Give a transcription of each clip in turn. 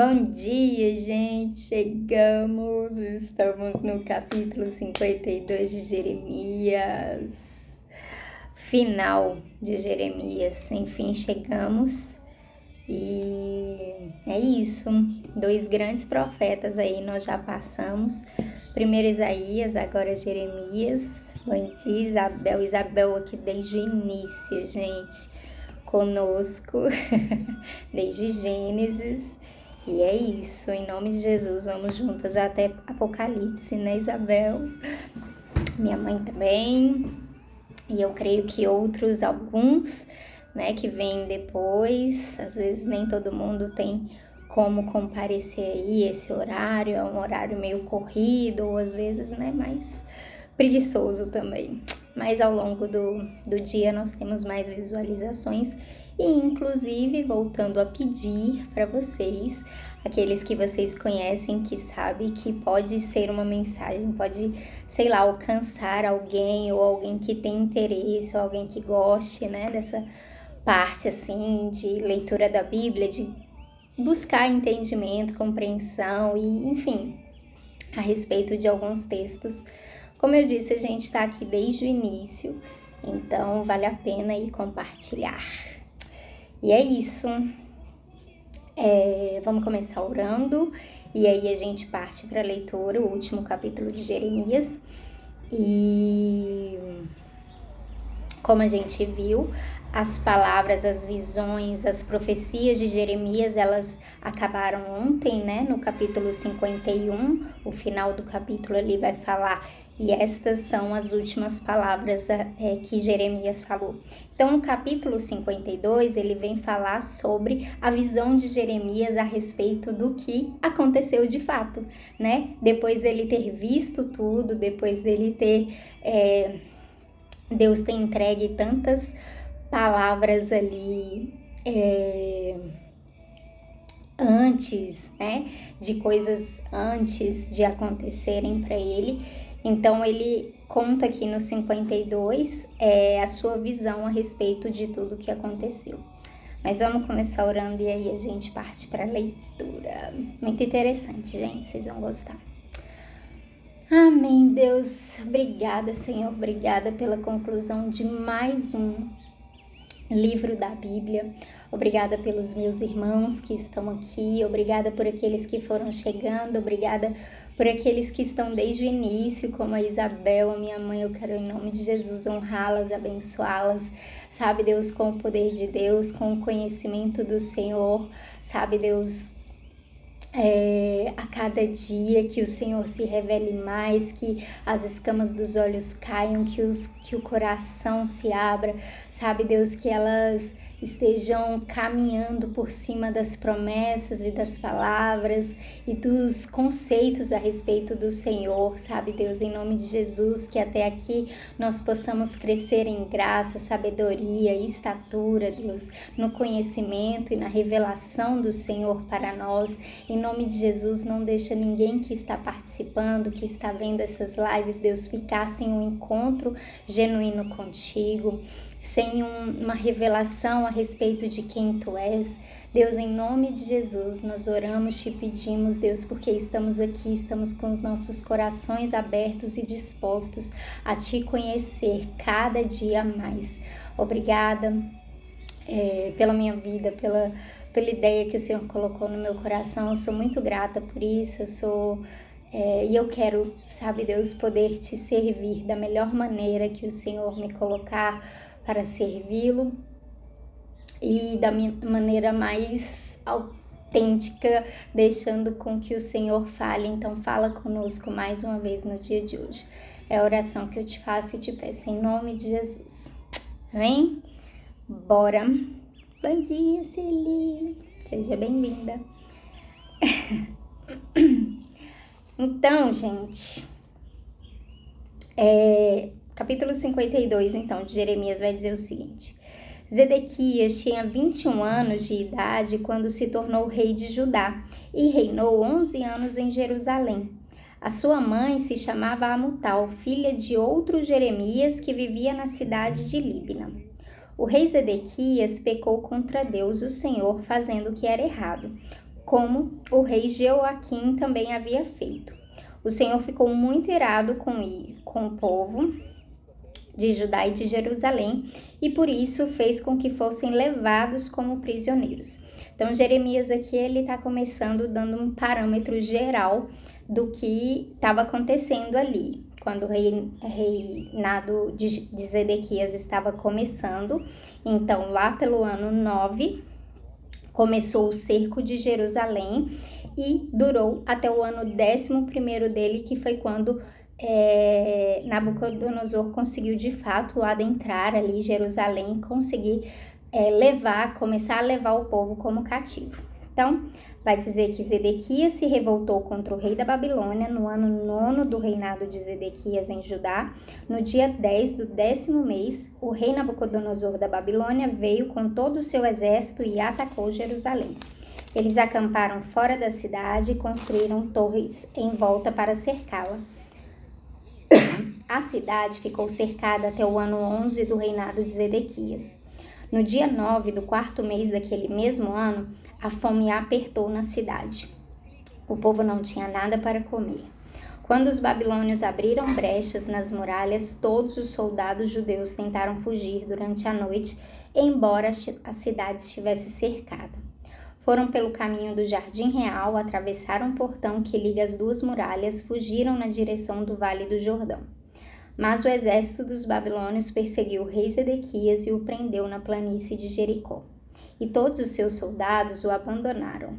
Bom dia, gente! Estamos no capítulo 52 de Jeremias, final de Jeremias, enfim, chegamos e é isso, 2 grandes profetas aí nós já passamos, primeiro Isaías, agora Jeremias. Bom dia, Isabel aqui desde o início, gente, conosco, desde Gênesis. E é isso, em nome de Jesus, vamos juntas até Apocalipse, né, Isabel? Minha mãe também, e eu creio que alguns, né, que vêm depois, às vezes nem todo mundo tem como comparecer aí, esse horário é um horário meio corrido, ou às vezes, né, mais preguiçoso também. Mas ao longo do dia nós temos mais visualizações e inclusive voltando a pedir para vocês, aqueles que vocês conhecem, que sabem que pode ser uma mensagem, pode, sei lá, alcançar alguém ou alguém que tem interesse ou alguém que goste, né, dessa parte assim de leitura da Bíblia, de buscar entendimento, compreensão e enfim, a respeito de alguns textos. Como eu disse, a gente está aqui desde o início, então vale a pena aí compartilhar. E é isso. Vamos começar orando e aí a gente parte para a leitura, o último capítulo de Jeremias. E como a gente viu, as palavras, as visões, as profecias de Jeremias, elas acabaram ontem, né? No capítulo 51, o final do capítulo ali vai falar, e estas são as últimas palavras que Jeremias falou. Então, o capítulo 52, ele vem falar sobre a visão de Jeremias a respeito do que aconteceu de fato, né? Depois dele ter visto tudo, depois dele ter... Deus tem entregue tantas palavras ali antes, né, de coisas antes de acontecerem para ele. Então ele conta aqui no 52 a sua visão a respeito de tudo que aconteceu. Mas vamos começar orando e aí a gente parte para a leitura. Muito interessante, gente, vocês vão gostar. Amém, Deus. Obrigada, Senhor. Obrigada pela conclusão de mais um livro da Bíblia. Obrigada pelos meus irmãos que estão aqui. Obrigada por aqueles que foram chegando. Obrigada por aqueles que estão desde o início, como a Isabel, a minha mãe. Eu quero, em nome de Jesus, honrá-las, abençoá-las. Sabe, Deus, com o poder de Deus, com o conhecimento do Senhor. Sabe, Deus... a cada dia que o Senhor se revele mais, que as escamas dos olhos caiam, que o coração se abra, sabe, Deus, que elas estejam caminhando por cima das promessas e das palavras e dos conceitos a respeito do Senhor, sabe, Deus, em nome de Jesus, que até aqui nós possamos crescer em graça, sabedoria e estatura, Deus, no conhecimento e na revelação do Senhor para nós. Em nome de Jesus, não deixa ninguém que está participando, que está vendo essas lives, Deus, ficar sem um encontro genuíno contigo, sem uma revelação a respeito de quem Tu és. Deus, em nome de Jesus, nós oramos, Te pedimos, Deus, porque estamos aqui, estamos com os nossos corações abertos e dispostos a Te conhecer cada dia mais. Obrigada pela minha vida, pela ideia que o Senhor colocou no meu coração. Eu sou muito grata por isso, e eu quero, sabe, Deus, poder Te servir da melhor maneira que o Senhor me colocar para servi-lo e da maneira mais autêntica, deixando com que o Senhor fale. Então fala conosco mais uma vez no dia de hoje. É a oração que eu te faço e te peço em nome de Jesus. Amém? Bora! Bom dia, Celi! Seja bem-vinda! Então, gente, capítulo 52, então, de Jeremias vai dizer o seguinte: Zedequias tinha 21 anos de idade quando se tornou rei de Judá e reinou 11 anos em Jerusalém. A sua mãe se chamava Amutal, filha de outro Jeremias que vivia na cidade de Líbna. O rei Zedequias pecou contra Deus, o Senhor, fazendo o que era errado. como o rei Jeoaquim também havia feito. O Senhor ficou muito irado com o povo de Judá e de Jerusalém, e por isso fez com que fossem levados como prisioneiros. Então, Jeremias aqui, ele está começando dando um parâmetro geral do que estava acontecendo ali, quando o reinado de Zedequias estava começando. Então, lá pelo ano 9, começou o cerco de Jerusalém e durou até o ano 11º dele, que foi quando Nabucodonosor conseguiu de fato adentrar ali Jerusalém e conseguir começar a levar o povo como cativo. Então, vai dizer que Zedequias se revoltou contra o rei da Babilônia no ano 9 do reinado de Zedequias em Judá. No dia 10 do 10º mês, o rei Nabucodonosor da Babilônia veio com todo o seu exército e atacou Jerusalém. Eles acamparam fora da cidade e construíram torres em volta para cercá-la. A cidade ficou cercada até o ano 11 do reinado de Zedequias. No dia 9 do 4º mês daquele mesmo ano, a fome apertou na cidade. O povo não tinha nada para comer. Quando os babilônios abriram brechas nas muralhas, todos os soldados judeus tentaram fugir durante a noite, embora a cidade estivesse cercada. Foram pelo caminho do Jardim Real, atravessaram um portão que liga as duas muralhas, fugiram na direção do Vale do Jordão. Mas o exército dos babilônios perseguiu o rei Zedequias e o prendeu na planície de Jericó. E todos os seus soldados o abandonaram.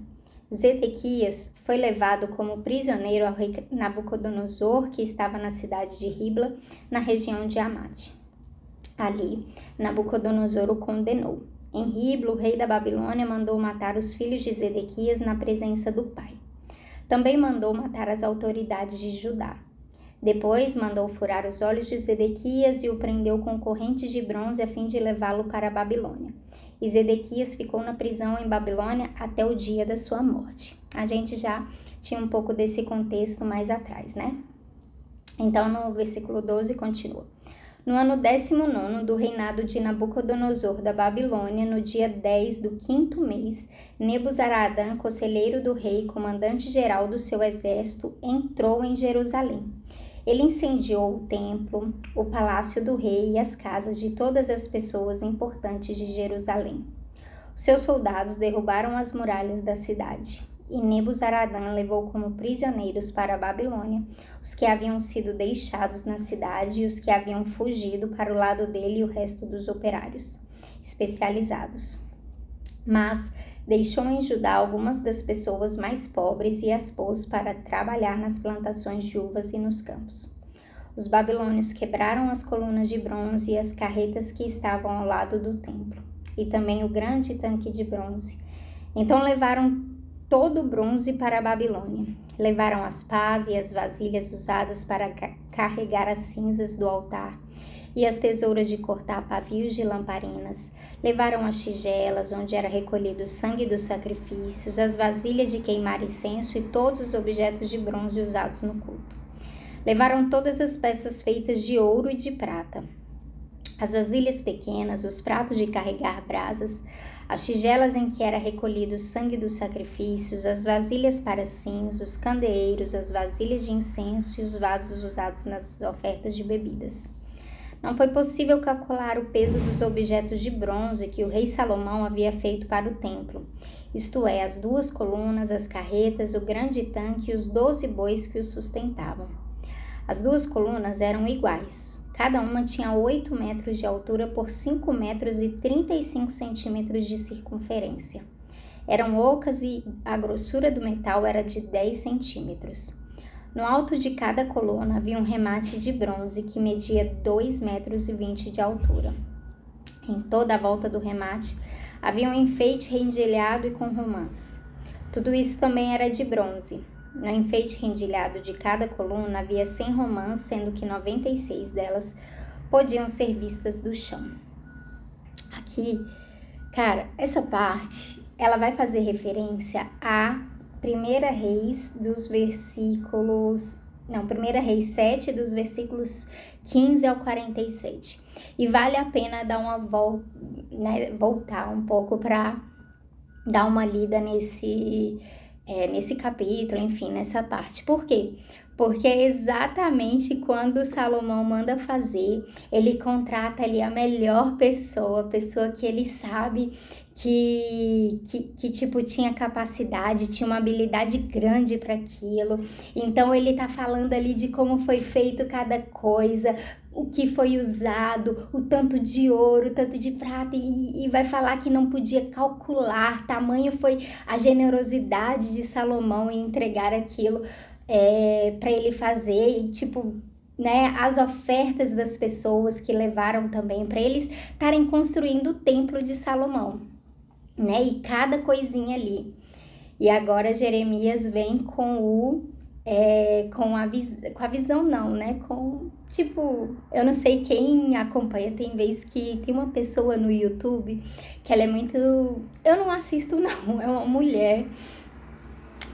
Zedequias foi levado como prisioneiro ao rei Nabucodonosor, que estava na cidade de Ribla, na região de Amate. Ali, Nabucodonosor o condenou. Em Ribla, o rei da Babilônia mandou matar os filhos de Zedequias na presença do pai. Também mandou matar as autoridades de Judá. Depois mandou furar os olhos de Zedequias e o prendeu com correntes de bronze a fim de levá-lo para a Babilônia. E Zedequias ficou na prisão em Babilônia até o dia da sua morte. A gente já tinha um pouco desse contexto mais atrás, né? Então, no versículo 12, continua. No ano 19º do reinado de Nabucodonosor da Babilônia, no dia 10 do 5º mês, Nebuzaradã, conselheiro do rei, comandante-geral do seu exército, entrou em Jerusalém. Ele incendiou o templo, o palácio do rei e as casas de todas as pessoas importantes de Jerusalém. Os seus soldados derrubaram as muralhas da cidade, e Nebuzaradã levou como prisioneiros para a Babilônia os que haviam sido deixados na cidade e os que haviam fugido para o lado dele e o resto dos operários especializados. Mas deixou em Judá algumas das pessoas mais pobres e as pôs para trabalhar nas plantações de uvas e nos campos. Os babilônios quebraram as colunas de bronze e as carretas que estavam ao lado do templo, e também o grande tanque de bronze. Então levaram todo o bronze para a Babilônia. Levaram as pás e as vasilhas usadas para carregar as cinzas do altar e as tesouras de cortar pavios de lamparinas. Levaram as tigelas onde era recolhido o sangue dos sacrifícios, as vasilhas de queimar incenso e todos os objetos de bronze usados no culto. Levaram todas as peças feitas de ouro e de prata, as vasilhas pequenas, os pratos de carregar brasas, as tigelas em que era recolhido o sangue dos sacrifícios, as vasilhas para cinza, os candeeiros, as vasilhas de incenso e os vasos usados nas ofertas de bebidas. Não foi possível calcular o peso dos objetos de bronze que o rei Salomão havia feito para o templo, isto é, as 2 colunas, as carretas, o grande tanque e os 12 bois que o sustentavam. As 2 colunas eram iguais. Cada uma tinha 8 metros de altura por 5 metros e 35 centímetros de circunferência. Eram ocas e a grossura do metal era de 10 centímetros. No alto de cada coluna havia um remate de bronze que media 2,20 metros de altura. Em toda a volta do remate havia um enfeite rendilhado e com romãs. Tudo isso também era de bronze. No enfeite rendilhado de cada coluna havia 100 romãs, sendo que 96 delas podiam ser vistas do chão. Aqui, cara, essa parte, ela vai fazer referência a 1 Reis dos versículos... Não, 1 Reis 7, dos versículos 15 ao 47. E vale a pena dar uma volta, né, voltar um pouco para dar uma lida nesse capítulo, enfim, nessa parte. Por quê? Porque é exatamente quando Salomão manda fazer, ele contrata ali a melhor pessoa, a pessoa que ele sabe que tipo, tinha capacidade, tinha uma habilidade grande para aquilo. Então ele tá falando ali de como foi feito cada coisa, o que foi usado, o tanto de ouro, o tanto de prata, e vai falar que não podia calcular, tamanho foi a generosidade de Salomão em entregar aquilo para ele fazer, e tipo, né, as ofertas das pessoas que levaram também para eles estarem construindo o templo de Salomão, né, e cada coisinha ali. E agora Jeremias vem com com a visão não, né? Com, tipo, eu não sei quem acompanha, tem vez que tem uma pessoa no YouTube que ela é muito... Eu não assisto não, é uma mulher,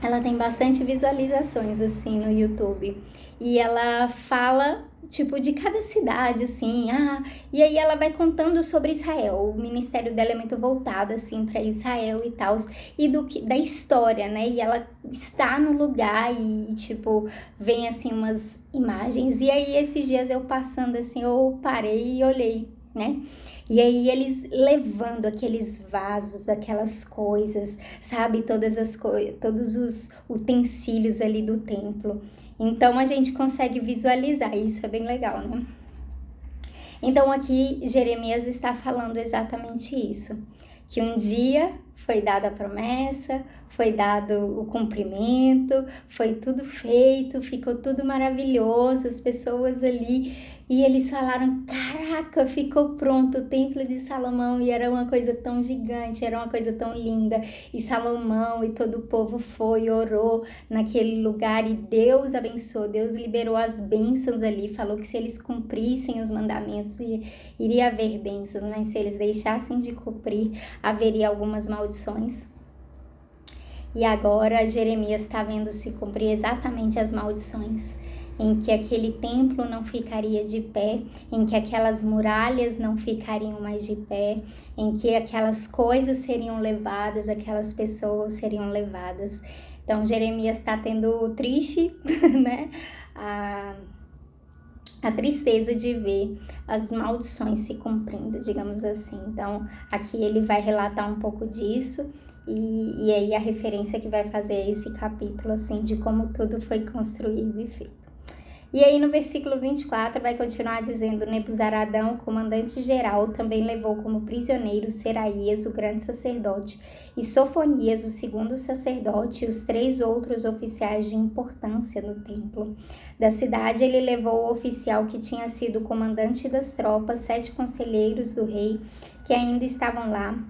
ela tem bastante visualizações, assim, no YouTube. E ela fala, tipo, de cada cidade, assim, e aí ela vai contando sobre Israel. O ministério dela é muito voltado, assim, para Israel e tal, e da história, né? E ela está no lugar e, tipo, vem, assim, umas imagens. E aí, esses dias eu passando, assim, eu parei e olhei, né? E aí eles levando aqueles vasos, aquelas coisas, sabe? Todos os utensílios ali do templo. Então a gente consegue visualizar, isso é bem legal, né? Então aqui Jeremias está falando exatamente isso, que um dia foi dada a promessa, foi dado o cumprimento, foi tudo feito, ficou tudo maravilhoso, as pessoas ali, e eles falaram, caraca, ficou pronto o templo de Salomão, e era uma coisa tão gigante, era uma coisa tão linda, e Salomão e todo o povo foi, orou naquele lugar, e Deus abençoou, Deus liberou as bênçãos ali, falou que se eles cumprissem os mandamentos, iria haver bênçãos, mas se eles deixassem de cumprir, haveria algumas maldições. E agora Jeremias está vendo se cumprir exatamente as maldições, em que aquele templo não ficaria de pé, em que aquelas muralhas não ficariam mais de pé, em que aquelas coisas seriam levadas, aquelas pessoas seriam levadas. Então Jeremias está tendo triste, né? A tristeza de ver as maldições se cumprindo, digamos assim. Então aqui ele vai relatar um pouco disso. E aí a referência que vai fazer é esse capítulo, assim, de como tudo foi construído e feito. E aí no versículo 24 vai continuar dizendo, Nebuzaradão, comandante-geral, também levou como prisioneiro Seraías, o grande sacerdote, e Sofonias, o segundo sacerdote, e os 3 outros oficiais de importância no templo. Da cidade ele levou o oficial que tinha sido comandante das tropas, 7 conselheiros do rei que ainda estavam lá,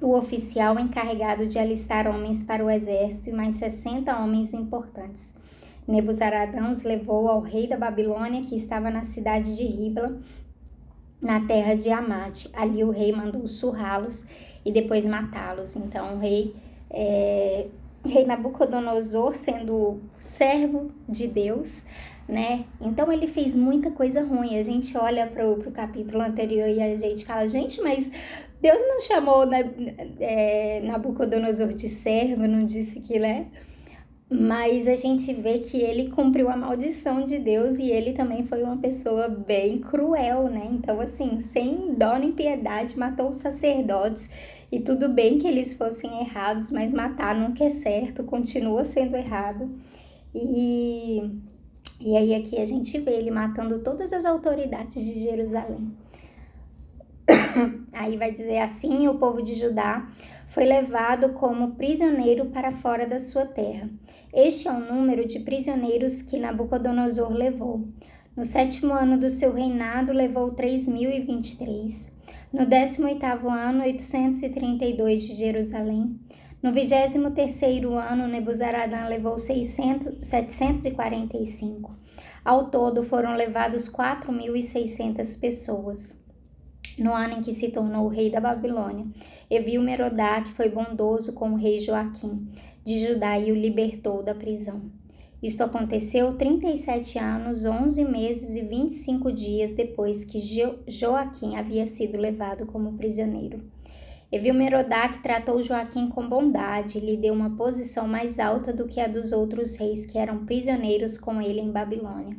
o oficial encarregado de alistar homens para o exército e mais 60 homens importantes. Nebuzaradão os levou ao rei da Babilônia, que estava na cidade de Ribla, na terra de Amate. Ali o rei mandou surrá-los e depois matá-los. Então o rei Nabucodonosor, sendo servo de Deus, né? Então ele fez muita coisa ruim. A gente olha para o capítulo anterior e a gente fala, gente, mas Deus não chamou Nabucodonosor de servo, não disse que ele é... Mas a gente vê que ele cumpriu a maldição de Deus e ele também foi uma pessoa bem cruel, né? Então, assim, sem dó nem piedade, matou os sacerdotes. E tudo bem que eles fossem errados, mas matar nunca é certo, continua sendo errado. E aí aqui a gente vê ele matando todas as autoridades de Jerusalém. Aí vai dizer assim, o povo de Judá foi levado como prisioneiro para fora da sua terra. Este é o número de prisioneiros que Nabucodonosor levou. No 7º ano do seu reinado, levou 3.023. No 18º ano, 832 de Jerusalém. No 23º ano, Nebuzaradã levou 745. Ao todo, foram levados 4.600 pessoas. No ano em que se tornou o rei da Babilônia, Evil-Merodach foi bondoso com o rei Joaquim de Judá e o libertou da prisão. Isto aconteceu 37 anos, 11 meses e 25 dias depois que Joaquim havia sido levado como prisioneiro. Evil-Merodach tratou Joaquim com bondade e lhe deu uma posição mais alta do que a dos outros reis que eram prisioneiros com ele em Babilônia.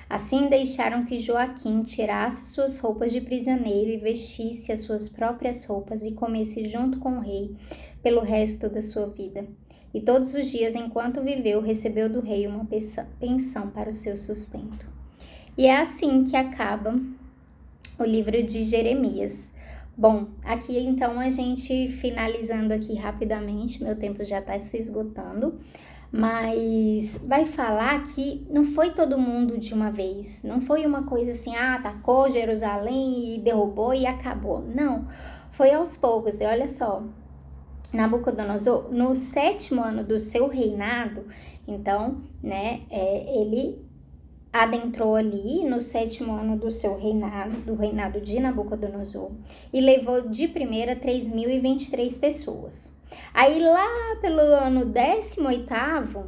Assim deixaram que Joaquim tirasse suas roupas de prisioneiro e vestisse as suas próprias roupas e comesse junto com o rei pelo resto da sua vida. E todos os dias, enquanto viveu, recebeu do rei uma pensão para o seu sustento. E é assim que acaba o livro de Jeremias. Bom, aqui então a gente finalizando aqui rapidamente, meu tempo já está se esgotando, mas vai falar que não foi todo mundo de uma vez, não foi uma coisa assim, atacou Jerusalém e derrubou e acabou, não, foi aos poucos. E olha só, Nabucodonosor, no 7º ano do seu reinado, então, né, ele adentrou ali no 7º ano do seu reinado, do reinado de Nabucodonosor, e levou de primeira 3.023 pessoas. Aí lá pelo ano 18º,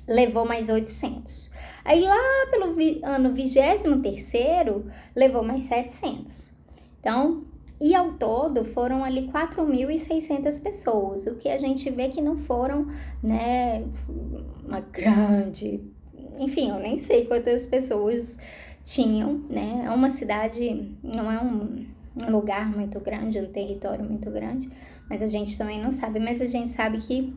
levou mais 800. Aí lá pelo ano 23º, levou mais 700. Então, e ao todo foram ali 4.600 pessoas, o que a gente vê que não foram, né, uma grande... Enfim, eu nem sei quantas pessoas tinham, né? É uma cidade, não é um lugar muito grande, um território muito grande, mas a gente também não sabe. Mas a gente sabe que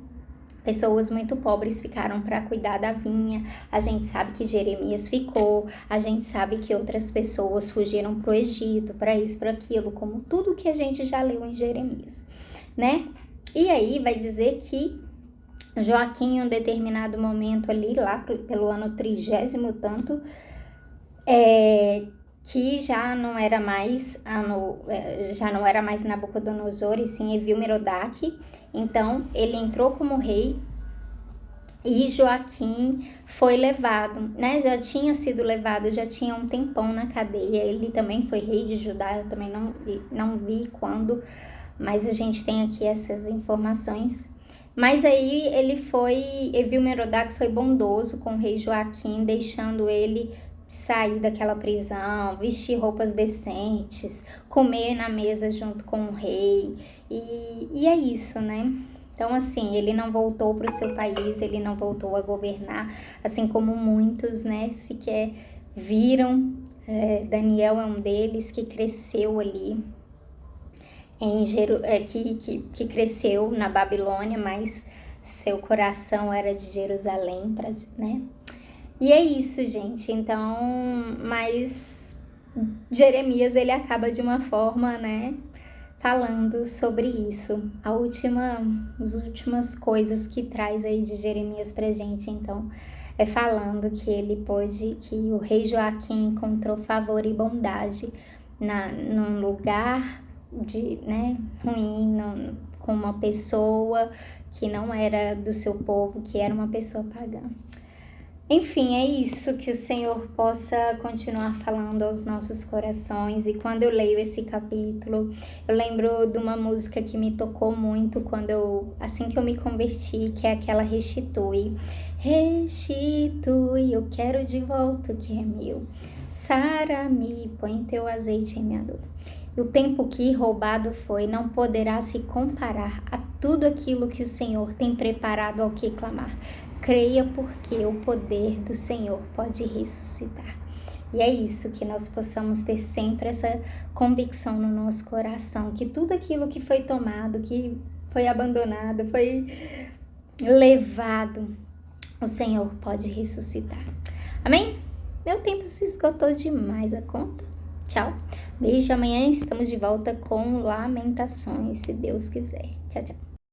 pessoas muito pobres ficaram para cuidar da vinha, a gente sabe que Jeremias ficou, a gente sabe que outras pessoas fugiram para o Egito, para isso, para aquilo, como tudo que a gente já leu em Jeremias, né? E aí vai dizer que Joaquim, em um determinado momento ali, lá pelo ano 30º tanto, que já não era mais Nabucodonosor, e sim Evil-Merodach. Então, ele entrou como rei e Joaquim foi levado, né? Já tinha sido levado, já tinha um tempão na cadeia. Ele também foi rei de Judá, eu também não vi quando, mas a gente tem aqui essas informações. Mas aí Evil-Merodach foi bondoso com o rei Joaquim, deixando ele sair daquela prisão, vestir roupas decentes, comer na mesa junto com o rei, e é isso, né? Então, assim, ele não voltou para o seu país, ele não voltou a governar, assim como muitos, né, sequer viram. Daniel é um deles que cresceu ali, que cresceu na Babilônia, mas seu coração era de Jerusalém, né? E é isso, gente. Então, mas Jeremias, ele acaba de uma forma, né, falando sobre isso. As últimas coisas que traz aí de Jeremias pra gente, então, é falando que o rei Joaquim encontrou favor e bondade num lugar ruim, com uma pessoa que não era do seu povo, que era uma pessoa pagã. Enfim, é isso, que o Senhor possa continuar falando aos nossos corações. E quando eu leio esse capítulo, eu lembro de uma música que me tocou muito assim que eu me converti, que é aquela Restitui. Restitui, eu quero de volta o que é meu. Sara-me, põe teu azeite em minha dor. O tempo que roubado foi não poderá se comparar a tudo aquilo que o Senhor tem preparado ao que clamar. Creia, porque o poder do Senhor pode ressuscitar. E é isso, que nós possamos ter sempre essa convicção no nosso coração, que tudo aquilo que foi tomado, que foi abandonado, foi levado, o Senhor pode ressuscitar. Amém? Meu tempo se esgotou demais a conta. Tchau. Beijo. Amanhã estamos de volta com Lamentações, se Deus quiser. Tchau, tchau.